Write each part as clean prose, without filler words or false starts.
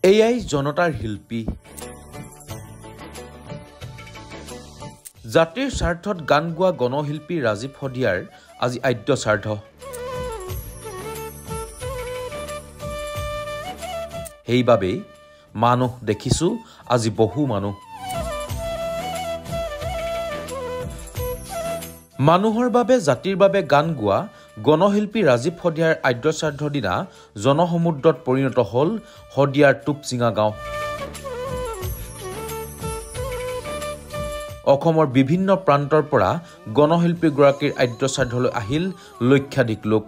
এয়াই জনতাৰ শিল্পী জাতিৰ স্বাৰ্থত গান গোৱা গণশিল্পী ৰাজীৱ শদিয়াৰ আজি আদ্য শ্ৰাদ্ধ সেইবাবে মানুহ দেখিছো আজি বহু মানুহৰ বাবে জাতিৰ বাবে গান গোৱা গণশিল্পী ৰাজীৱ শদিয়াৰ আদ্য শ্ৰাদ্ধৰ দিনা জনসমুদ্ৰত পৰিণত হ'ল শদিয়াৰ টুপচিঙা গাঁও অসমৰ বিভিন্ন প্ৰান্তৰ পৰা গণশিল্পী গৰাকীৰ আদ্য শ্ৰাদ্ধলৈ আহিল লক্ষাধিক লোক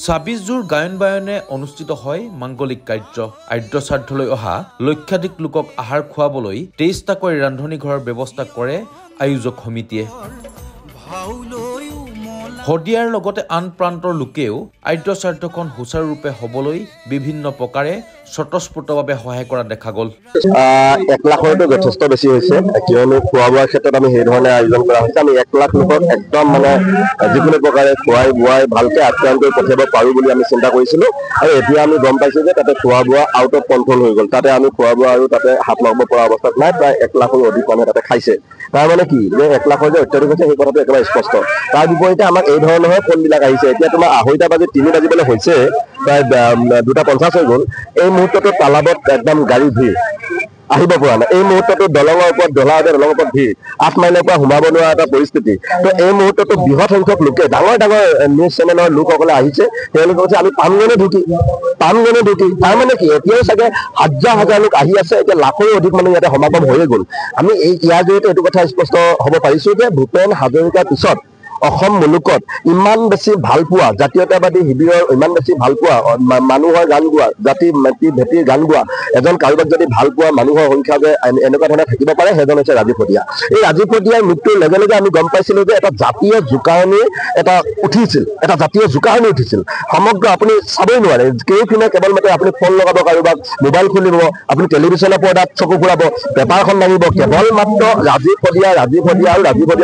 ২৬ জোৰ গায়ন বায়নে অনুষ্ঠিত হয় মাংগলিক কাৰ্য আদ্য শ্ৰাদ্ধলৈ অহা লক্ষাধিক লোকক আহাৰ খুৱাবলৈ ২৩টাকৈ ৰান্ধনি ঘৰৰ ব্যৱস্থা কৰে আয়োজক সমিতিয়ে শদিয়াৰ লগতে আন প্ৰান্তৰ লোকেও আদ্য শ্ৰাদ্ধখন সুচাৰুৰূপে হ'বলৈ বিভিন্ন প্ৰকাৰে স্বতঃস্ফূৰ্তভাৱে সহায় কৰা দেখা গ'ল ১ লাখৰটো যথেষ্ট বেছি হৈছে কিয়নো খোৱা বোৱাৰ ক্ষেত্ৰত আমি সেই ধৰণে আয়োজন কৰা হৈছে আমি ১ লাখ লোকক একদম মানে যিকোনো প্ৰকাৰে খুৱাই বুৱাই ভালকৈ আপ্যায়ন কৰি পঠিয়াব পাৰোঁ বুলি আমি চিন্তা কৰিছিলোঁ আৰু এতিয়া আমি গম পাইছোঁ যে তাতে খোৱা বোৱা আউট অফ কণ্ট্ৰল হৈ গ'ল তাতে আমি খোৱা বোৱা আৰু তাতে হাত লগাব পৰা অৱস্থাত নাই প্ৰায় ১ লাখৰো অধিক মানুহে তাতে খাইছে তাৰ মানে কি যে ১ লাখৰ যে অত্যাধিক হৈছে সেই কথাটো একেবাৰে স্পষ্ট তাৰ বিপৰীতে আমাক এই ধৰণৰ ফোনবিলাক আহিছে এতিয়া তোমাৰ ২:৩০ বাজি ৩ বাজিবলৈ হৈছে প্ৰায় ২:৫০ হৈ গ'ল এই মুহূৰ্তটো তালাবত একদম গাড়ী ভিৰ আহিব পৰা নাই এই মুহূৰ্তটো দলঙৰ ওপৰত দলঙৰ ওপৰত ভিৰ ৮ মাইলৰ পৰা সোমাব নোৱাৰা এটা পৰিস্থিতি তো এই মুহূৰ্তটো বৃহৎ সংখ্যক লোকে ডাঙৰ নিউজ চেনেলৰ লোকসকলে আহিছে তেওঁলোকে কৈছে আমি পামগনে ঢুকি তাৰ মানে কি এতিয়াও চাগে হাজাৰ লোক আহি আছে এতিয়া লাখৰো অধিক মানুহ ইয়াতে সমাগম হৈয়ে গ'ল আমি ইয়াৰ জৰিয়তে এইটো কথা স্পষ্ট হ'ব পাৰিছোঁ যে ভূপেন হাজৰিকাৰ পিছত অসম মুলুকত ইমান বেছি ভাল পোৱা জাতীয়তাবাদী শিবিৰৰ ইমান বেছি ভাল পোৱা মানুহৰ গান গোৱা জাতি মাটি ভেটিৰ গান গোৱা এজন কাৰোবাক যদি ভাল পোৱা মানুহৰ সংখ্যা যে এনেকুৱা ধৰণে থাকিব পাৰে সেইজন হৈছে ৰাজীৱ শদিয়া এই ৰাজীৱ শদিয়াৰ মৃত্যুৰ লগে লগে আমি গম পাইছিলোঁ যে এটা জাতীয় জোকাৰণি এটা জাতীয় জোকাৰণি উঠিছিল সমগ্ৰ আপুনি চাবই নোৱাৰে কেইফিনে কেৱল মাত্ৰ আপুনি ফোন লগাব কাৰোবাক মোবাইল খুলিব আপুনি টেলিভিশ্যনৰ পৰ্দাত চকু ফুৰাব পেপাৰখন দাঙিব কেৱল মাত্ৰ ৰাজীৱ শদিয়া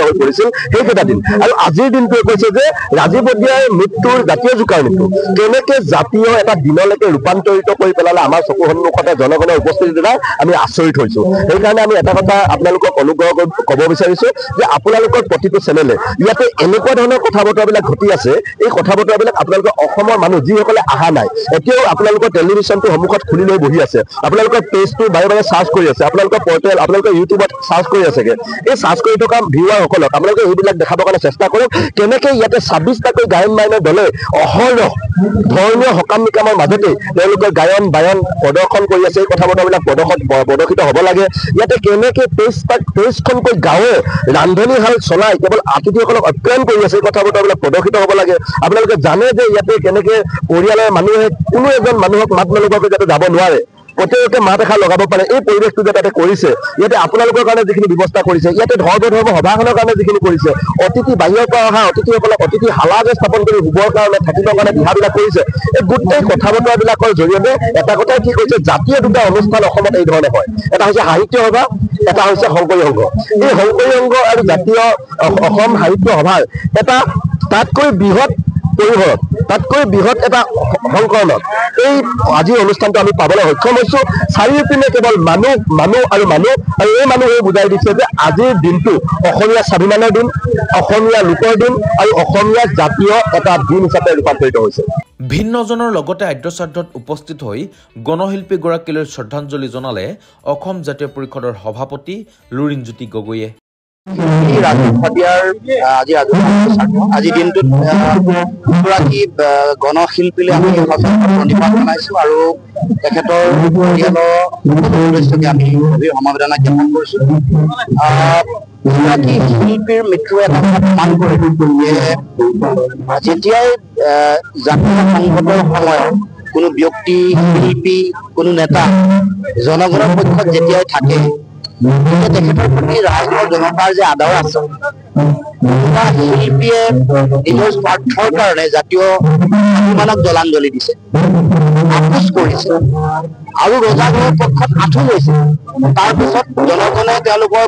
হৈ পৰিছিল সেইকেইটা দিন আৰু আজিৰ দিনটোৱে কৈছে যে ৰাজীৱ শদিয়াৰ মৃত্যুৰ জাতীয় জোকাৰণিটো কেনেকৈ জাতীয় এটা দিনলৈকে ৰূপান্তৰিত কৰি পেলালে আমাৰ চকু সন্মুখতে জনগণৰ উপস্থিতিৰ দ্বাৰা আমি আচৰিত হৈছোঁ সেইকাৰণে আমি এটা কথা আপোনালোকক অনুগ্ৰহ কৰি ক'ব বিচাৰিছোঁ যে আপোনালোকৰ প্ৰতিটো চেনেলে ইয়াতে এনেকুৱা ধৰণৰ কথা বতৰাবিলাক ঘটি আছে এই কথা বতৰাবিলাক আপোনালোকৰ অসমৰ মানুহ যিসকলে অহা নাই এতিয়াও আপোনালোকৰ টেলিভিশ্যনটো সন্মুখত খুলি লৈ বহি আছে আপোনালোকৰ পেজটো বাৰে বাৰে চাৰ্চ কৰি আছে আপোনালোকৰ পৰ্টেল আপোনালোকৰ ইউটিউবত চাৰ্চ কৰি আছেগৈ এই চাৰ্চ কৰি থকা ভিউৱাৰসকলক আপোনালোকে এইবিলাক দেখাবৰ কাৰণে চেষ্টা কৰক কেনেকৈ ইয়াতে ২৬টাকৈ গায়ন বায়নৰ দলে অহৰহ ধৰ্মীয় সকাম নিকামৰ মাজতে তেওঁলোকৰ গায়ন বায়ন প্ৰদৰ্শন কৰি আছে এই কথা বতৰাবিলাক প্ৰদৰ্শিত হ'ব লাগে ইয়াতে কেনেকৈ তেইছখনকৈ গাঁৱে ৰান্ধনীশাল চলাই কেৱল অতিথিসকলক আপ্যায়ন কৰি আছে এই কথা বতৰাবিলাক প্ৰদৰ্শিত হ'ব লাগে আপোনালোকে জানে যে ইয়াতে কেনেকৈ পৰিয়ালৰ মানুহে কোনো এজন মানুহক মাত নলগোৱাকৈ যাতে যাব নোৱাৰে প্ৰত্যেককে মাত এষাৰ লগাব পাৰে এই পৰিৱেশটো যে তাতে কৰিছে ইয়াতে আপোনালোকৰ কাৰণে যিখিনি ব্যৱস্থা কৰিছে ইয়াতে ধৰ্ম সভাখনৰ কাৰণে যিখিনি কৰিছে অতিথি বাহিৰৰ পৰা অহা অতিথিসকলক অতিথি শালা যে স্থাপন কৰি শুবৰ কাৰণে থাকিবৰ কাৰণে দিহাবিলাক কৰিছে এই গোটেই কথা বতৰাবিলাকৰ জৰিয়তে এটা কথাই কি কৈছে জাতীয় দুটা অনুষ্ঠান অসমত এই ধৰণে হয় এটা হৈছে সাহিত্য সভা এটা হৈছে শংকৰী সংঘ এই শংকৰী সংঘ আৰু জাতীয় অসম সাহিত্য সভাৰ এটা তাতকৈ বৃহৎ পৰিসৰত তাতকৈ বৃহৎ এটা সংকলনত এই আজিৰ অনুষ্ঠানটো আমি পাবলৈ সক্ষম হৈছোঁ চাৰিওপিনে কেৱল মানুহ আৰু এই মানুহে বুজাই দিছে যে আজিৰ দিনটো অসমীয়া স্বাভিমানৰ দিন অসমীয়া লোকৰ দিন আৰু অসমীয়া জাতীয় এটা দিন হিচাপে ৰূপান্তৰিত হৈছে ভিন্নজনৰ লগতে আদ্য শ্ৰাদ্ধত উপস্থিত হৈ গণশিল্পীগৰাকীলৈ শ্ৰদ্ধাঞ্জলি জনালে অসম জাতীয় পৰিষদৰ সভাপতি লুৰিণজ্যোতি গগৈয়ে ৰাজীৱ শদিয়াৰ আজিৰ দিনটোত দুগৰাকী গণশিল্পীলৈ আমি প্ৰণিপাত জনাইছোঁ আৰু তেখেতৰ পৰিয়ালৰ সদস্যকে আমি গভীৰ সমবেদনা জ্ঞাপন কৰিছোঁ এগৰাকী শিল্পীৰ মৃত্যুৱে এটা প্ৰমাণ কৰে যে যেতিয়াই জাতীয় সংকটৰ সময়ত কোনো ব্যক্তি শিল্পী কোনো নেতা জনগণৰ পক্ষত যেতিয়াই থাকে তেখেতৰ প্ৰতি ৰাইজৰ জনতাৰ যে আদৰ আছে শিল্পীয়ে নিজৰ স্বাৰ্থৰ কাৰণে জাতীয় স্বাভিমানক জলাঞ্জলি দিছে, আপোচ কৰিছে আৰু ৰজাঘৰৰ পক্ষত আঁঠু লৈছে। তাৰপিছত জনগণে তেওঁলোকৰ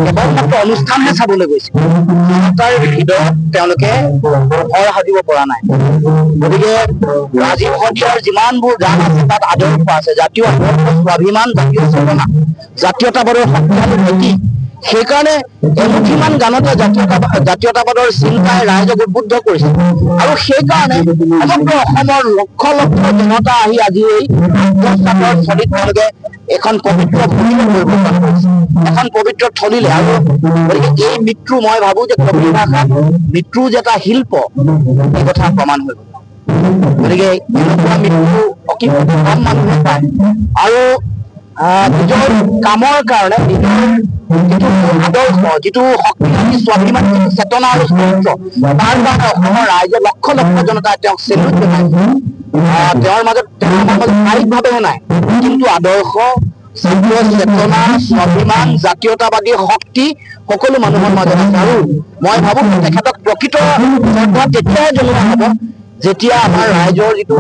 কেৱল মাত্ৰ অনুষ্ঠানহে চাবলৈ গৈছে, তাৰ হৃদয়ত তেওঁলোকে ঘৰ সাজিব পৰা নাই। গতিকে ৰাজীৱ শদিয়াৰ যিমানবোৰ গান আছে তাত আদৰ্শ আছে, জাতীয় আদৰ্শ, স্বাভিমান, জাতীয় চেতনা, জাতীয়তাবাদৰ শক্তিশালী ভেটি। সেইকাৰণে এমুঠিমান গানতে জাতীয়তাবাদৰ চিন্তাই ৰাইজক উদ্বুদ্ধ কৰিছে আৰু সেইকাৰণে সমগ্ৰ অসমৰ লক্ষ লক্ষ জনতা আহি আজি এই আন্তঃজাতৰ থলীত তেওঁলোকে এখন পবিত্ৰ ভূমি পৰিৱৰ্তন কৰিছে, এখন পবিত্ৰ থলীলে। আৰু গতিকে এই মৃত্যু, মই ভাবো যে কবিৰ ভাষাত মৃত্যু যে এটা শিল্প, এই কথা প্ৰমাণ হৈ গ'ল। গতিকে এনেকুৱা মৃত্যু অতি কম মানুহে পায় আৰু নিজৰ কামৰ কাৰণে নিজৰ যিটো আদৰ্শ, যিটো শক্তিশালী স্বাভিমান, যিটো চেতনা আৰু চৰিত্ৰ, তাৰ কাৰণে অসমৰ ৰাইজে লক্ষ লক্ষ জনতাই তেওঁক চেলুট জনাইছে। তেওঁৰ মাজত শাৰীৰিকভাৱেহে নাই, কিন্তু আদৰ্শ, জাতীয় চেতনা, স্বাভিমান, জাতীয়তাবাদী শক্তি সকলো মানুহৰ মাজত আছে। আৰু মই ভাবো তেখেতক প্ৰকৃত শ্ৰদ্ধা তেতিয়াহে জনোৱা হ'ব যেতিয়া আমাৰ ৰাইজৰ যিটো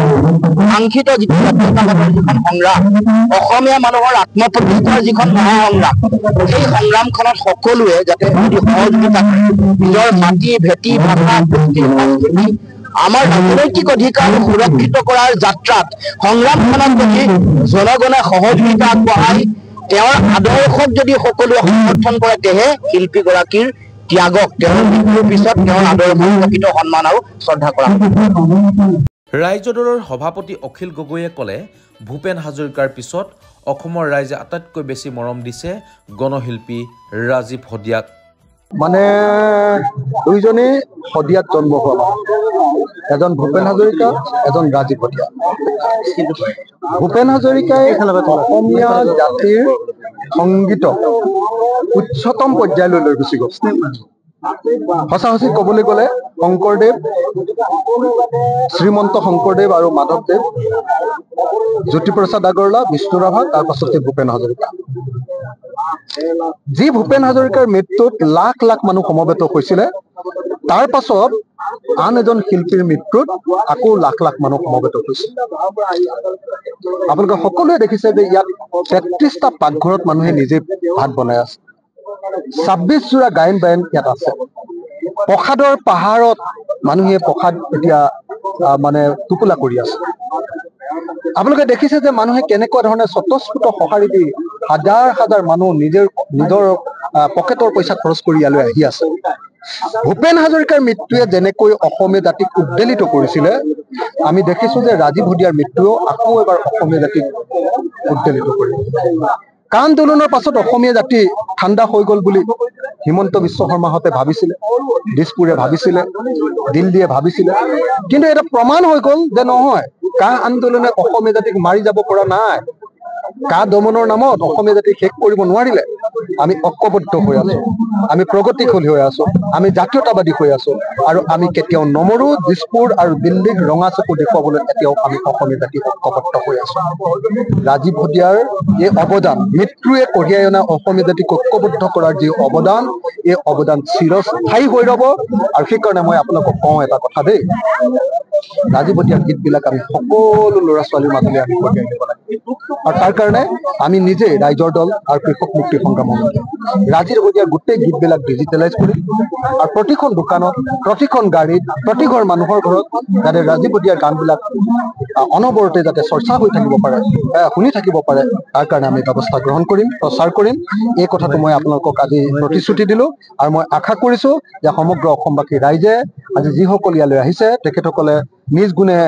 কাংক্ষিত যিটো জাতীয়তাবাদৰ যিখন সংগ্ৰাম, অসমীয়া মানুহৰ আত্মপ্ৰতিষ্ঠাৰ যিখন মহাসংগ্ৰাম, সেই সংগ্ৰামখনত সকলোৱে যাতে অতি সহযোগিতা কৰে, নিজৰ মাটি, ভেটি, ভাষা, কৃষ্টি, সংস্কৃতি, আমাৰ ৰাজনৈতিক অধিকাৰ সুৰক্ষিত কৰাৰ যাত্ৰাত সংগ্ৰামখনত যদি জনগণে সহযোগিতা আগবঢ়াই তেওঁৰ আদৰ্শক যদি সকলোৱে সমৰ্থন কৰে, তেহে শিল্পীগৰাকীৰ ত্যাগক, তেওঁৰ মৃত্যুৰ পিছত তেওঁৰ আদৰ্শক প্ৰকৃত সন্মান আৰু শ্ৰদ্ধা কৰা। ৰাইজ দলৰ সভাপতি অখিল গগৈয়ে ক'লে, ভূপেন হাজৰিকাৰ পিছত অসমৰ ৰাইজে আটাইতকৈ বেছি মৰম দিছে গণশিল্পী ৰাজীৱ শদিয়াক। মানে দুইজনেই শদিয়াত জন্ম হোৱা, এজন ভূপেন হাজৰিকা, এজন ৰাজীৱ শদিয়া। ভূপেন হাজৰিকাই অসমীয়া জাতিৰ সংগীতক উচ্চতম পৰ্যায়লৈ লৈ গুচি গ'ল। সঁচা সঁচি ক'বলৈ গ'লে শংকৰদেৱ, শ্ৰীমন্ত শংকৰদেৱ আৰু মাধৱদেৱ, জ্যোতিপ্ৰসাদ আগৰৱালা, বিষ্ণু ৰাভা, তাৰ পাছতে ভূপেন হাজৰিকা। যি ভূপেন হাজৰিকাৰ মৃত্যুত লাখ লাখ মানুহ সমবেত হৈছিলে, তাৰ পাছত আন এজন শিল্পীৰ মৃত্যুত আকৌ লাখ লাখ মানুহ সমবেত হৈছিল। আপোনালোকে সকলোৱে দেখিছে যে ইয়াত ৩৩টা পাকঘৰত মানুহে নিজে ভাত বনাই আছে, ২৬ জোৰা গায়ন বায়ন ইয়াত আছে। প্ৰসাদৰ পাহাৰত মানুহে প্ৰসাদ এতিয়া মানে টোপোলা কৰি আছে। আপোনালোকে দেখিছে যে মানুহে কেনেকুৱা ধৰণে স্বতঃস্ফূৰ্ত সঁহাৰি দি হাজাৰ হাজাৰ মানুহ নিজৰ পকেটৰ পইচা খৰচ কৰি ইয়ালৈ আহি আছে। ভূপেন হাজৰিকাৰ মৃত্যুৱে যেনেকৈ অসমীয়া জাতিক উদ্বেলিত কৰিছিলে, আমি দেখিছো যে ৰাজীৱ শদিয়াৰ মৃত্যুৱেও আকৌ এবাৰ অসমীয়া জাতিক উদ্বেলিত কৰিলে। কা আন্দোলনৰ পাছত অসমীয়া জাতি ঠাণ্ডা হৈ গ'ল বুলি হিমন্ত বিশ্ব শৰ্মাহঁতে ভাবিছিলে, দিছপুৰে ভাবিছিলে, দিল্লীয়ে ভাবিছিলে, কিন্তু এটা প্ৰমাণ হৈ গ'ল যে নহয়, কা আন্দোলনে অসমীয়া জাতিক মাৰি যাব পৰা নাই। কা দমনৰ নামত অসমীয়া জাতি শেষ কৰিব নোৱাৰিলে। আমি ঐক্যবদ্ধ হৈ আছো, আমি প্ৰগতিশীল হৈ আছো, আমি জাতীয়তাবাদী হৈ আছো আৰু আমি কেতিয়াও নমৰো। দিছপুৰ আৰু দিল্লীক ৰঙা চকু দেখুৱাবলৈ এতিয়াও আমি অসমীয়া জাতি ঐক্যবদ্ধ হৈ আছো। ৰাজীৱ শদিয়াৰ এই অৱদান, মৃত্যুৱে কঢ়িয়াই অনা অসমীয়া জাতিক ঐক্যবদ্ধ কৰাৰ যি অৱদান, এই অৱদান চিৰস্থায়ী হৈ ৰব। আৰু সেইকাৰণে মই আপোনালোকক কওঁ এটা কথা দেই, ৰাজীৱ শদিয়াৰ গীতবিলাক আমি সকলো ল'ৰা ছোৱালীৰ মাজলৈ আমি কঢ়িয়াই নিব লাগে। আৰু তাৰ কাৰণে আমি নিজে ৰাইজৰ দল আৰু কৃষক মুক্তি সংগ্ৰাম সমিতি ৰাজীৱ শদিয়াৰ গোটেই গীতবিলাক ডিজিটেলাইজ কৰিম আৰু প্ৰতিখন দোকানত, প্ৰতিখন গাড়ীত, প্ৰতিঘৰ মানুহৰ ঘৰত যাতে ৰাজীৱ শদিয়াৰ গানবিলাক অনবৰতে যাতে চৰ্চা হৈ থাকিব পাৰে, শুনি থাকিব পাৰে, তাৰ কাৰণে আমি ব্যৱস্থা গ্ৰহণ কৰিম, প্ৰচাৰ কৰিম। এই কথাটো মই আপোনালোকক আজি প্ৰতিশ্ৰুতি দিলো আৰু মই আশা কৰিছো যে সমগ্ৰ অসমবাসী ৰাইজে আজি যিসকল ইয়ালৈ আহিছে তেখেতসকলে নিজ গুণে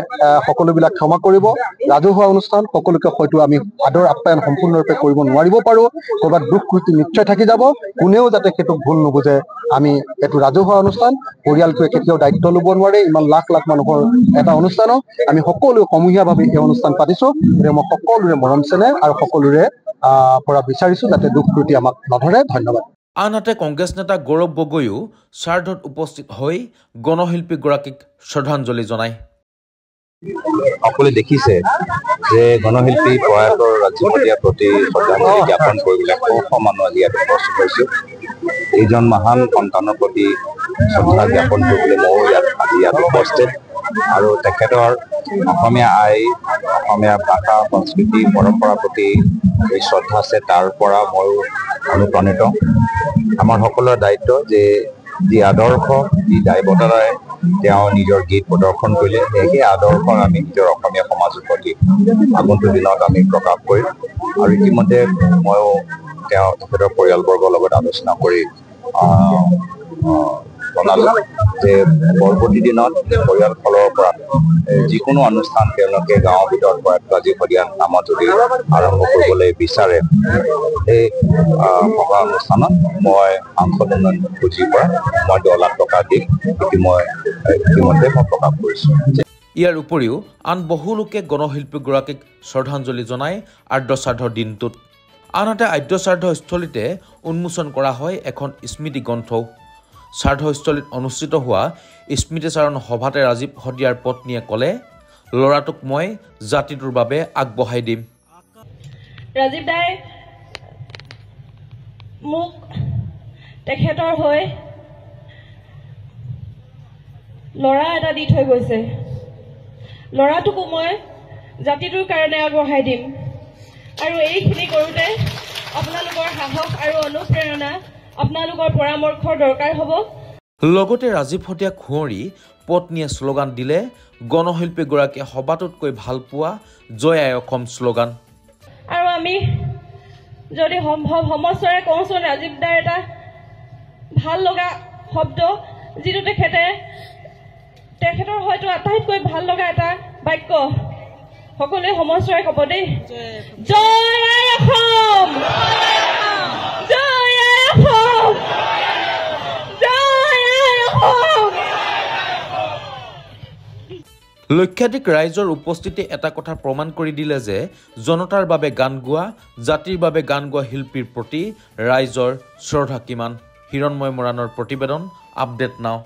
সকলোবিলাক ক্ষমা কৰিব। ৰাজহুৱা অনুষ্ঠান সকলোকে হয়তো আমি আদৰ আপ্যায়ন সম্পূৰ্ণৰূপে কৰিব নোৱাৰিব পাৰো, ক'ৰবাত দুখ ক্ৰুটি নিশ্চয় থাকি যাব, কোনেও যাতে সেইটোক ভুল নুবুজে। আমি এইটো ৰাজহুৱা অনুষ্ঠান, পৰিয়ালটোৱে কেতিয়াও দায়িত্ব ল'ব নোৱাৰে ইমান লাখ লাখ মানুহৰ এটা অনুষ্ঠানক। আমি সকলোৱে সমূহীয়াভাৱে এই অনুষ্ঠান পাতিছো, গতিকে মই সকলোৰে মৰম চেনেহ আৰু সকলোৰে পৰা বিচাৰিছো যাতে দুখ ক্ৰুটি আমাক নধৰে। ধন্যবাদ। আনহাতে কংগ্ৰেছ নেতা গৌৰৱ গগৈও শ্ৰাদ্ধত উপস্থিত হৈ গণশিল্পীগৰাকীক শ্ৰদ্ধাঞ্জলি জনায়। সকলোৱে দেখিছে যে গণশিল্পী প্ৰয়াত ৰাজীৱ শদিয়াৰ প্ৰতি শ্ৰদ্ধাঞ্জলি জ্ঞাপন কৰিবলৈ শ শ মানুহ আজি ইয়াত উপস্থিত হৈছিল। এইজন মহান সন্তানৰ প্ৰতি শ্ৰদ্ধা জ্ঞাপন কৰিবলৈ ময়ো আজি ইয়াত উপস্থিত আৰু তেখেতৰ অসমীয়া আই অসমীয়া ভাষা সংস্কৃতি পৰম্পৰাৰ প্ৰতি এই শ্ৰদ্ধা আছে তাৰ পৰা ময়ো অনুপ্ৰাণিত আমাৰ সকলোৰে দায়িত্ব যে যি আদৰ্শ যি দায়বদ্ধতাৰে তেওঁ নিজৰ গীত প্ৰদৰ্শন কৰিলে সেই আদৰ্শ আমি নিজৰ অসমীয়া সমাজৰ প্ৰতি আগন্তুক দিনত আমি প্ৰকাশ কৰিম আৰু ইতিমধ্যে ময়ো তেখেতৰ পৰিয়ালবৰ্গৰ লগত আলোচনা কৰি জনালোঁ যে পৰৱৰ্তী দিনত পৰিয়াল ফালৰ পৰা যিকোনো অনুষ্ঠান তেওঁলোকে গাঁৱৰ ভিতৰত কাজি সদিয়া নামত যদি আৰম্ভ কৰিবলৈ বিচাৰে সেই সভা অনুষ্ঠানত মই সাংসদ উন্নয়ন পুঁজিৰ পৰা মই 10 লাখ টকা দি ইতিমধ্যে মই প্ৰকাশ কৰিছোঁ। ইয়াৰ উপৰিও আন বহু লোকে গণশিল্পীগৰাকীক শ্ৰদ্ধাঞ্জলি জনায় আৰ্য শ্ৰাদ্ধৰ দিনটোত। আনহাতে আৰ্য শ্ৰাদ্ধস্থলীতে উন্মোচন কৰা হয় এখন স্মৃতি গ্ৰন্থও। শ্ৰাদ্ধস্থলীত অনুষ্ঠিত হোৱা স্মৃতিচাৰণ সভাতে ৰাজীৱ শদিয়াৰ পত্নীয়ে ক'লে, ল'ৰাটোক মই জাতিটোৰ বাবে আগবঢ়াই দিম। ৰাজীৱ দাই মোক তেখেতৰ হৈ ল'ৰা এটা দি থৈ গৈছে। ল'ৰাটোকো মই জাতিটোৰ কাৰণে আগবঢ়াই দিম আৰু এইখিনি কৰোঁতে আপোনালোকৰ সাহস আৰু অনুপ্ৰেৰণা আপোনালোকৰ পৰামৰ্শৰ দৰকাৰ হ'ব। লগতে ৰাজীৱ শদিয়াক সুঁৱৰি পত্নীয়ে শ্লোগান দিলে গণশিল্পীগৰাকীয়ে সবাতোতকৈ ভাল পোৱা জয় আই অসম শ্লোগান। আৰু আমি যদি সম্ভৱ সমস্যাৰে কওঁচোন ৰাজীৱ দাৰ এটা ভাল লগা শব্দ যিটো তেখেতৰ হয়তো আটাইতকৈ ভাল লগা এটা বাক্য সকলোৱে সমস্যাৰে ক'ব দেই, জয় আই অসম, জয় আই অসম, জয় আই অসম। লক্ষাধিক ৰাইজৰ উপস্থিতি এটা কথা প্ৰমাণ কৰি দিলে যে জনতাৰ বাবে গান গোৱা, জাতিৰ বাবে গান গোৱা শিল্পীৰ প্ৰতি ৰাইজৰ শ্ৰদ্ধা কিমান। হিৰণময় মৰাণৰ প্ৰতিবেদন, আপডেট নাও।